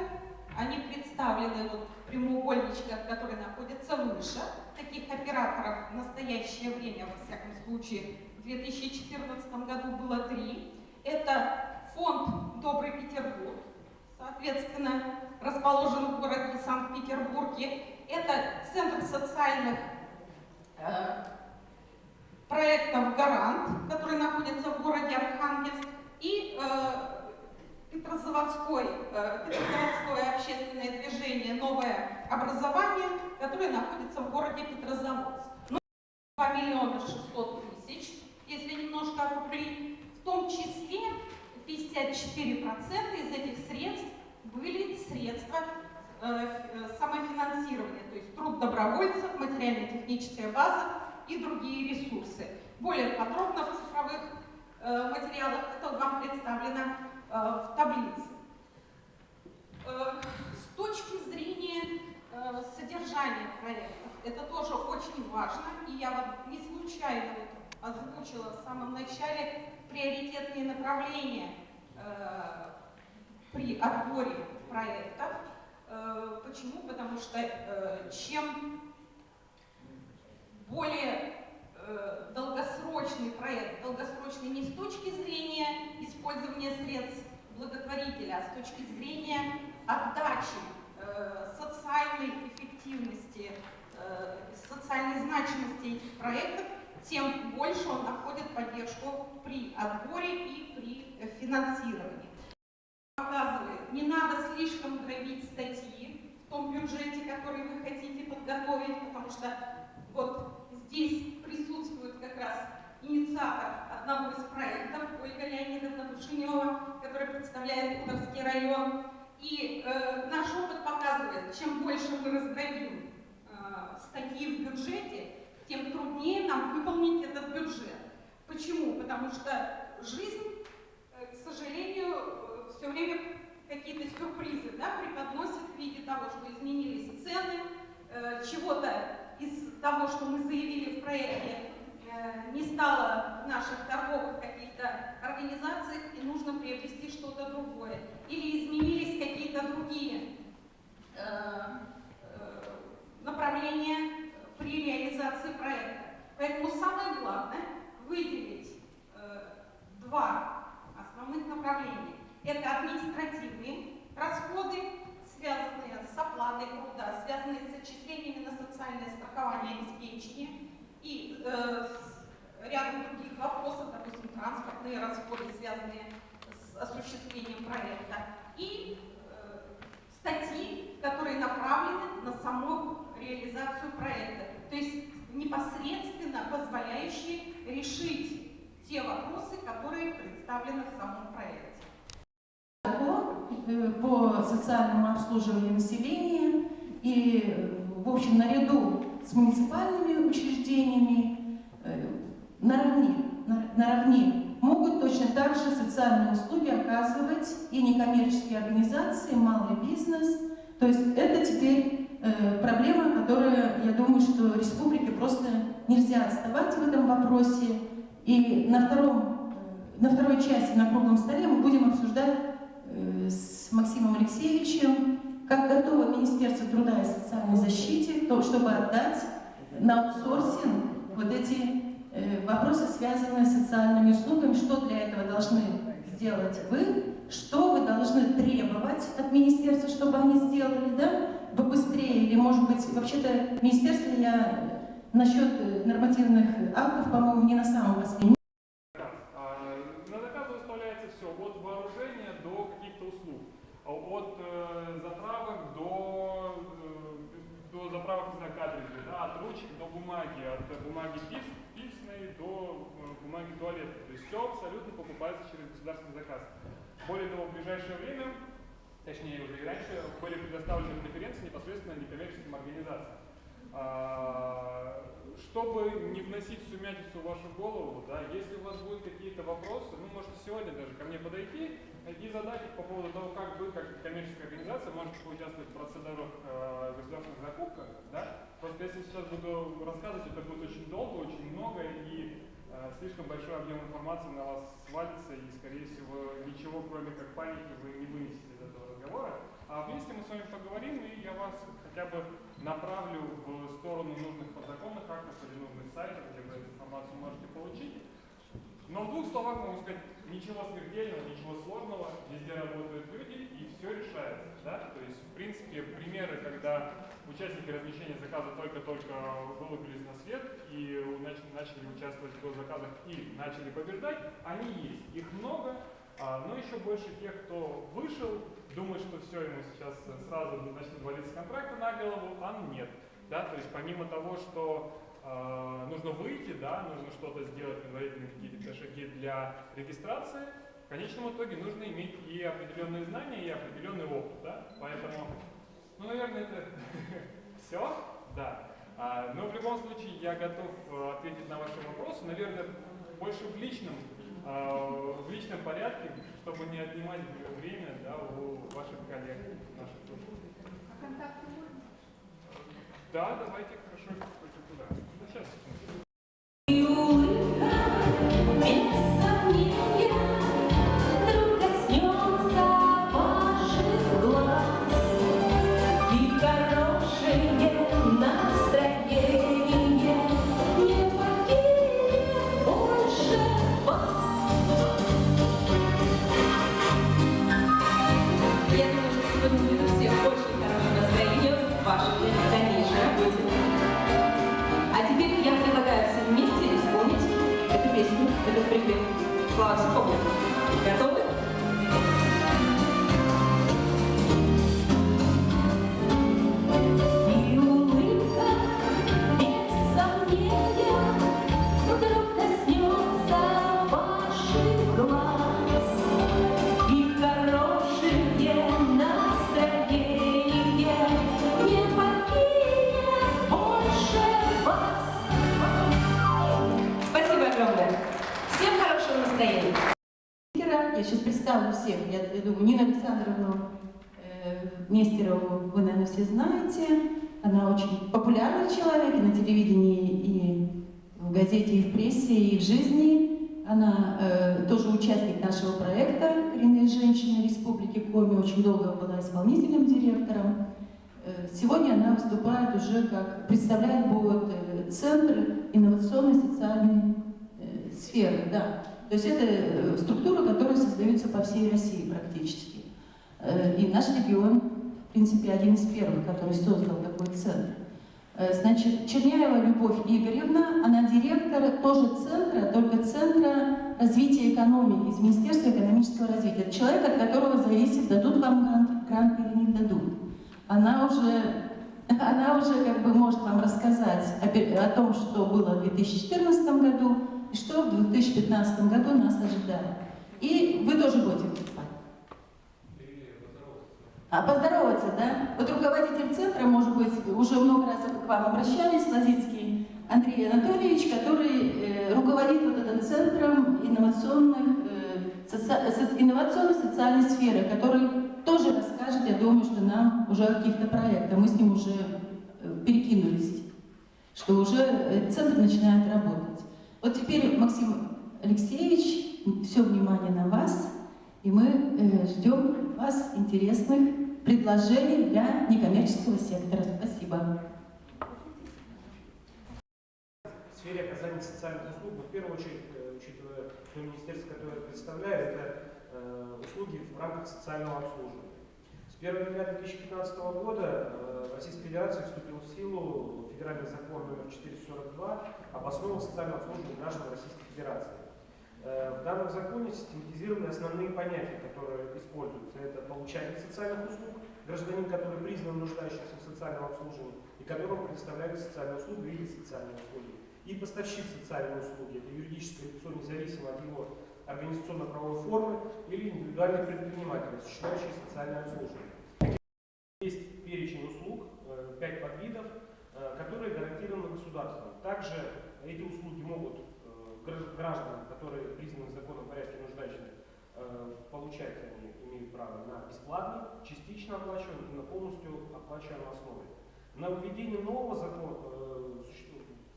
Они представлены вот в прямоугольничках, которые находятся выше. Таких операторов в настоящее время, во всяком случае, в 2014 году было 3. Это фонд «Добрый Петербург», соответственно, расположен в городе Санкт-Петербурге. Это Центр социальных проектов «Гарант», который находится в Петрозаводское общественное движение «Новое образование», которое находится в городе Петрозаводск. 2 600 000, если немножко округлить, в том числе 54% из этих средств были средства самофинансирования, то есть труд добровольцев, материально-техническая база и другие ресурсы. Более подробно в цифровых материалах это вам представлено в таблице. С точки зрения содержания проектов, это тоже очень важно, и я вам не случайно озвучила в самом начале приоритетные направления при отборе проектов. Почему? Потому что чем более долгосрочный проект, долгосрочный не с точки зрения использования средств благотворителя, а с точки зрения отдачи социальной эффективности, социальной значимости этих проектов, тем больше он находит поддержку при отборе и при финансировании. Показывает, не надо слишком дробить статьи в том бюджете, который вы хотите подготовить, потому что вот здесь присутствует как раз инициатор одного из проектов, Ольга Леонидовна Душинева, которая представляет Кудовский район. И наш опыт показывает, чем больше мы раздробим статьи в бюджете, тем труднее нам выполнить этот бюджет. Почему? Потому что жизнь, к сожалению, все время какие-то сюрпризы, да, преподносит в виде того, что изменились цены, чего-то из того, что мы заявили в проекте, не стало в наших торговых каких-то организациях, и нужно приобрести что-то другое. Или изменились какие-то другие направления при реализации проекта. Поэтому самое главное выделить два основных направления. Это административные расходы, связанные с оплатой труда, связанные с отчислениями на социальное страхование и обеспечение, и рядом других вопросов, допустим, транспортные расходы, связанные с осуществлением проекта, и статьи, которые направлены на саму реализацию проекта, то есть непосредственно позволяющие решить те вопросы, которые представлены в самом проекте. По социальному обслуживанию населения и, в общем, наряду с муниципальными учреждениями наравне могут точно так же социальные услуги оказывать и некоммерческие организации, малый бизнес. То есть это теперь проблема, которую, я думаю, что республике просто нельзя отставать в этом вопросе. И на второй части, на круглом столе, мы будем обсуждать с Максимом Алексеевичем, как готово Министерство труда и социальной защиты, чтобы отдать на аутсорсинг вот эти вопросы, связанные с социальными услугами, что для этого должны сделать вы, что вы должны требовать от министерства, чтобы они сделали, да, побыстрее, или, может быть, вообще-то министерство, я насчет нормативных актов, по-моему, не на самом последнем. На заказ выставляется все, от вооружения до каких-то услуг, от заправок до заправок на картриджи, да, от ручек до бумаги, от бумаги письменной до бумаги туалетной. То есть все абсолютно покупается через государственный заказ. Более того, в ближайшее время, точнее уже и раньше, были предоставлены преференции непосредственно некоммерческим организациям. Чтобы не вносить сумятицу в вашу голову, да, если у вас будут какие-то вопросы, вы можете сегодня даже ко мне подойти и задать их по поводу того, как вы, как коммерческая организация, можете поучаствовать в процедурах государственных закупок. Да? Просто если сейчас буду рассказывать, это будет очень долго, очень много, и слишком большой объем информации на вас свалится, и, скорее всего, ничего, кроме как паники, вы не вынесете из этого разговора. А вместе мы с вами поговорим, и я вас хотя бы направлю в сторону нужных подзаконных актов или нужных сайтов, где вы эту информацию можете получить. Но в двух словах могу сказать, ничего смертельного, ничего сложного, везде работают люди, и все решается. Да? То есть, в принципе, примеры, когда участники размещения заказа только-только вылупились на свет и начали участвовать в заказах и начали побеждать, они есть. Их много. Но еще больше тех, кто вышел, думает, что все, ему сейчас сразу начнут валиться контракты на голову, а нет. Да? То есть помимо того, что нужно выйти, да, нужно что-то сделать, предварительно какие-то шаги для регистрации, в конечном итоге нужно иметь и определенные знания, и определенный опыт. Да? Поэтому, ну, наверное, это все. Да. Но в любом случае я готов ответить на ваши вопросы. Наверное, больше в личном порядке, чтобы не отнимать время, да, у ваших коллег, наших слушателей. А контакты можно? Да, давайте, хорошо, пойдем туда. Ну, сейчас, секунду. Этот припев. Слава, вспомним. Готовы? И улыбка, без сомнения, вдруг коснется ваших глаз. И хорошее настроение не покинет больше вас. Спасибо огромное. Всем хорошего настроения. Я сейчас представлю всех. Я думаю, Нину Александровну Нестерову вы, наверное, все знаете. Она очень популярный человек и на телевидении, и в газете, и в прессе, и в жизни. Она тоже участник нашего проекта «Коренные женщины Республики Коми». Очень долго была исполнительным директором. Сегодня она выступает уже как представляет будет Центр инновационной социальной сферы, да. То есть это структура, которая создается по всей России практически. И наш регион, в принципе, один из первых, который создал такой центр. Значит, Черняева Любовь Игоревна, она директор тоже центра, только Центра развития экономики, из Министерства экономического развития. Это человек, от которого зависит, дадут вам грант или не дадут. Она уже как бы может вам рассказать о том, что было в 2014 году, и что в 2015 году нас ожидает. И вы тоже будете выступать. Поздороваться, да? Вот руководитель центра, может быть, уже много раз к вам обращались, Лозицкий Андрей Анатольевич, который руководит вот этим центром инновационной социальной сферы, который тоже расскажет, я думаю, что нам уже о каких-то проектах. Мы с ним уже перекинулись, что уже центр начинает работать. Вот теперь, Максим Алексеевич, все внимание на вас, и мы ждем вас интересных предложений для некоммерческого сектора. Спасибо. В сфере оказания социальных услуг, в первую очередь, учитывая то министерство, которое я представляю, это услуги в рамках социального обслуживания. С 1 января 2015 года в Российской Федерации вступил в силу федеральный закон номер 442 об основах социального обслуживания граждан Российской Федерации. В данном законе систематизированы основные понятия, которые используются. Это получатель социальных услуг, гражданин, который признан нуждающимся в социальном обслуживании и которому предоставляются социальные услуги или социальные услуги. И поставщик социальной услуги, это юридическое лицо, независимо от его организационно-правовой формы, или индивидуальный предприниматель, осуществляющий социальное обслуживание. Есть перечень услуг, 5 подвидов, которые гарантированы государством. Также эти услуги могут гражданам, которые признаны в законном порядке нуждающими, получать они имеют право на бесплатный, частично оплачиваемый и на полностью оплачиваемой основе. На введение нового закона,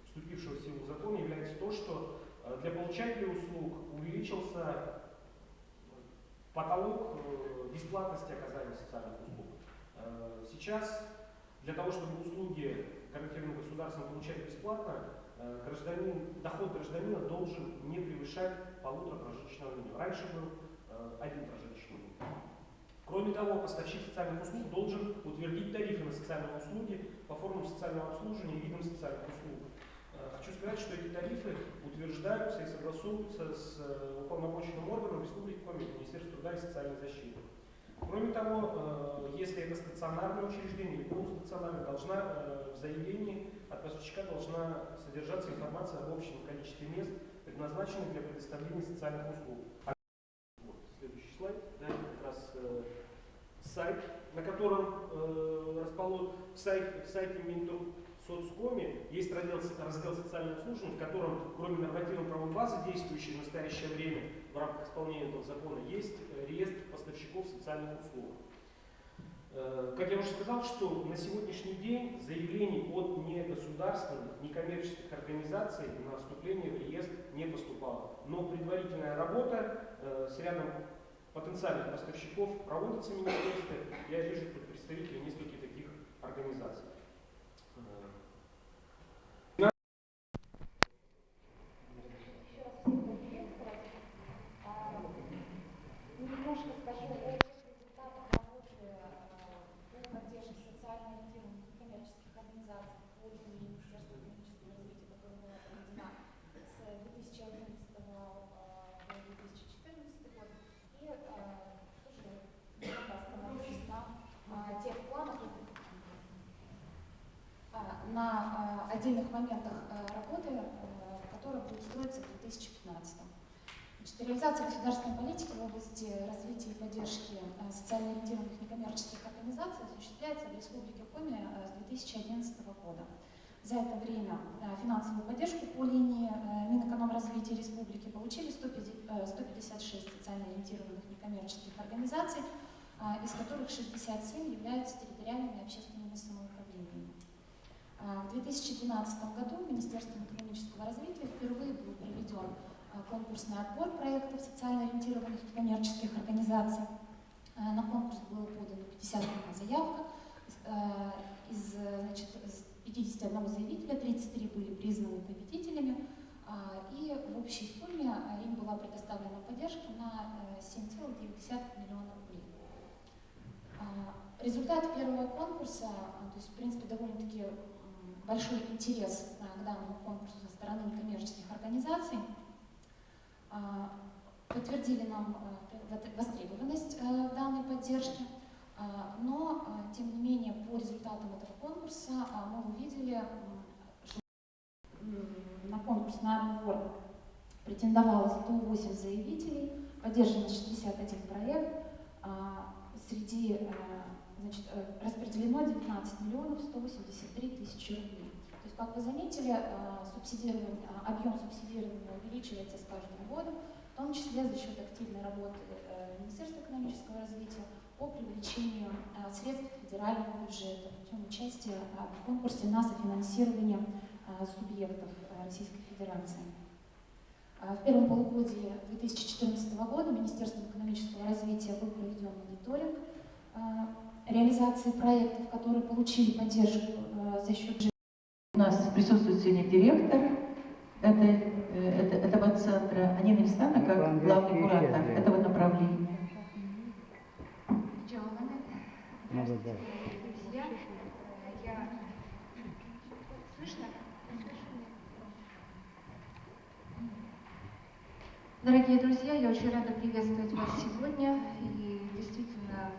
вступившего в силу закона, является то, что для получателей услуг увеличился потолок бесплатности оказания социальных услуг. Сейчас для того, чтобы услуги, гарантированные государством, получать бесплатно, доход гражданина должен не превышать 1,5 прожиточного минимума. Раньше был 1 прожиточный минимум. Кроме того, поставщик социальных услуг должен утвердить тарифы на социальные услуги по формам социального обслуживания и видам социальных услуг. хочу сказать, что эти тарифы утверждаются и согласовываются с уполномоченным органом Республики Коми, Министерством труда и социальной защиты. Кроме того, если это стационарное учреждение или полустационарное, в заявлении от поставщика должна содержаться информация об общем количестве мест, предназначенных для предоставления социальных услуг. Вот, следующий слайд. Да, это как раз сайт, на котором расположен в сайте Минтруд соцкоме есть раздел социального обслуживания, в котором, кроме нормативной правовой базы, действующей в настоящее время в рамках исполнения этого закона, есть реестр поставщиков социальных услуг. Как я уже сказал, что на сегодняшний день заявлений от негосударственных, некоммерческих организаций на вступление в реестр не поступало. Но предварительная работа с рядом потенциальных поставщиков проводится в министерстве. Я вижу тут представителей нескольких таких организаций. Немножко скажу о результатах работы по поддержке социально ориентированных некоммерческих организаций по линии Министерства экономического развития, которая была проведена с 2011 по 2014 год. И тоже немного остановлюсь на тех планах, на отдельных моментах работы, которые будут строиться в 2015. Реализация государственной политики в области развития и поддержки социально ориентированных некоммерческих организаций осуществляется в Республике Коми с 2011 года. За это время финансовую поддержку по линии Минэкономразвития Республики получили 156 социально ориентированных некоммерческих организаций, из которых 67 являются территориальными общественными самоуправлениями. В 2012 году Министерством экономического развития впервые был проведен конкурсный отбор проектов социально ориентированных некоммерческих организаций. На конкурс было подано 51 заявка. Из 51 заявителя 33 были признаны победителями. И в общей сумме им была предоставлена поддержка на 7,9 миллиона рублей. Результат первого конкурса, то есть в принципе довольно-таки большой интерес к данному конкурсу со стороны некоммерческих организаций, подтвердили нам востребованность данной поддержки, но, тем не менее, по результатам этого конкурса мы увидели, что на конкурсный отбор претендовало 108 заявителей, поддержано 61 проект, среди, распределено 19 миллионов 183 тысячи рублей. То есть, как вы заметили, объем субсидирования увеличивается с каждым годом, в том числе за счет активной работы Министерства экономического развития по привлечению средств федерального бюджета путем участия в конкурсе на софинансирование субъектов Российской Федерации. В первом полугодии 2014 года Министерством экономического развития был проведен мониторинг реализации проектов, которые получили поддержку за счет бюджета. У нас присутствует сегодня директор этого центра, Анина Евстана, как главный куратор этого направления. Друзья, слышно? Дорогие друзья, я очень рада приветствовать вас сегодня. И действительно,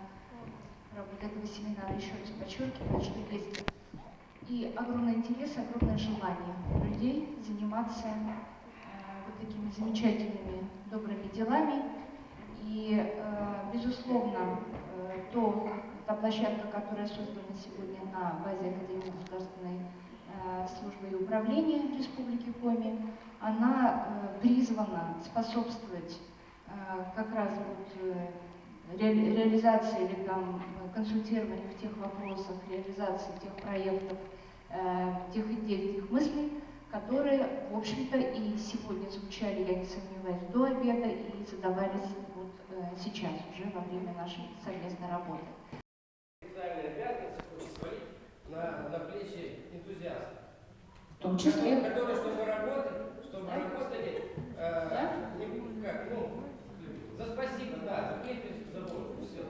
работа этого семинара еще раз подчеркивает, что есть и огромный интерес, огромное желание людей заниматься вот такими замечательными, добрыми делами. И, безусловно, та площадка, которая создана сегодня на базе Академии государственной службы и управления Республики Коми, она призвана способствовать как раз реализации или консультированию в тех вопросах, реализации тех проектов, тех идей, тех мыслей, которые, в общем-то, и сегодня звучали, я не сомневаюсь, до обеда и задавались вот сейчас, уже во время нашей совместной работы. Социальная обязанность хочет свалить на плечи энтузиастов. В том числе. Которые, чтобы работали, за спасибо, да, за пенсию, за боль, все.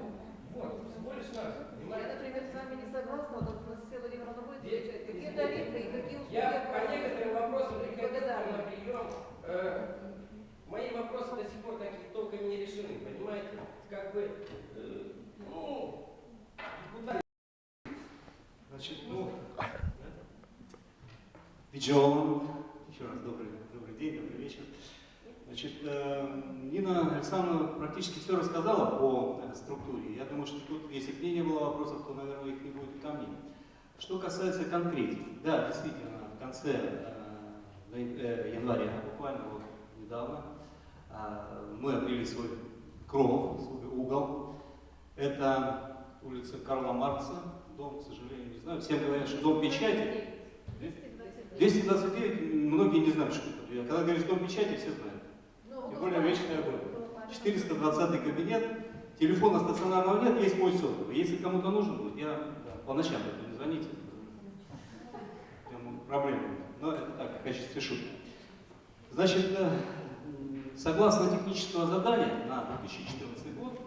Вот, всего лишь нас. Я, например, с вами не согласна, вот у нас все Владимир будет отвечать, какие тарифы и какие услуги. Я по некоторым вопросам прием. Мои вопросы до сих пор так и толком не решены, понимаете? Как бы, куда... Значит, Виджон, еще раз добрый день, добрый вечер. Значит, Нина Александровна практически все рассказала по структуре. Я думаю, что тут, если к ней не было вопросов, то, наверное, их не будет и ко мне. Что касается конкретики, да, действительно, в конце января, буквально вот недавно, мы обрели свой кров, свой угол. Это улица Карла Маркса, дом, к сожалению, не знаю. Всем говорят, что дом печати. 229, многие не знают, что это. Когда говоришь дом печати, все знают. Тем более вечный огонь. 420 кабинет, телефона стационарного нет, есть мой сотовый. Если кому-то нужен будет, я по ночам не звоните. Проблемы. Но это так, в качестве шутки. Значит, согласно технического задания на 2014 год,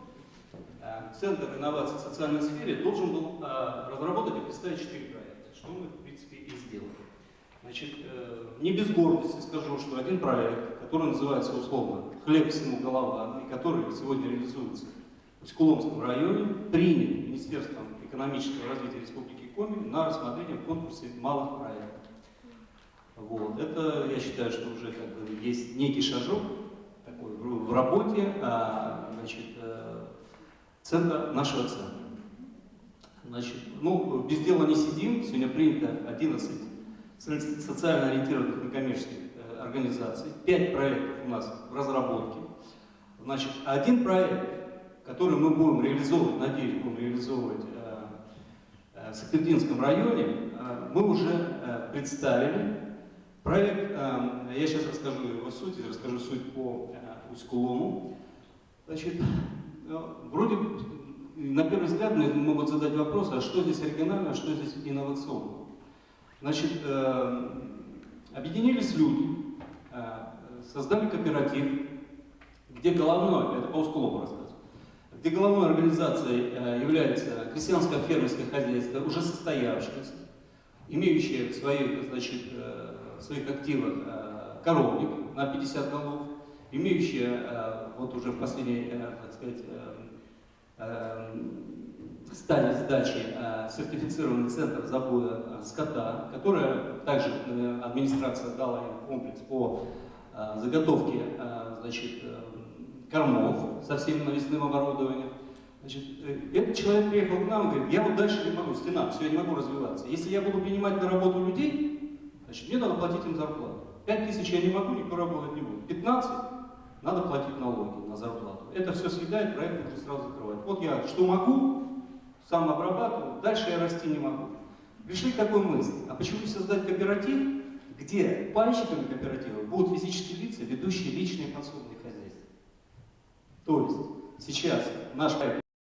Центр инноваций в социальной сфере должен был разработать и представить 4 проекта, что мы, в принципе, и сделали. Значит, не без гордости скажу, что один проект, который называется условно «Хлеб всему голова», и который сегодня реализуется в Усть-Куломском районе, принят Министерством экономического развития Республики Коми на рассмотрение в конкурсе малых проектов. Вот. Это, я считаю, что уже как бы есть некий шажок такой в работе нашего центра. Значит, без дела не сидим. Сегодня принято 11 социально ориентированных некоммерческих организаций. 5 проектов у нас в разработке. Значит, один проект, который мы будем реализовывать, надеюсь, будем реализовывать в Сахалинском районе, мы уже представили. Проект, я сейчас расскажу его суть, расскажу суть по Усть-Кулому. Значит, вроде, на первый взгляд, мне могут задать вопрос, а что здесь оригинально, а что здесь инновационно. Значит, объединились люди, создали кооператив, где головной, это по Усть-Кулому рассказываю, где головной организацией является крестьянско-фермерское хозяйство, уже состоявшееся, имеющее в своих активах коровник на 50 голов, имеющее вот уже в последней, так сказать, стадии сдачи сертифицированный центр забоя скота, которая также администрация дала им комплекс по заготовке кормов со всем навесным оборудованием. Значит, этот человек приехал к нам и говорит, я вот дальше не могу, стена, все, я не могу развиваться. Если я буду принимать на работу людей, значит, мне надо платить им зарплату. 5000 я не могу, никто работать не будет. 15 надо платить налоги на зарплату. Это все съедает, проект нужно сразу закрывать. Вот я что могу, сам обрабатываю, дальше я расти не могу. Пришли к такой мысли, а почему не создать кооператив, где пальщиками кооператива будут физические лица, ведущие личные подсобные хозяйства. То есть сейчас наш проект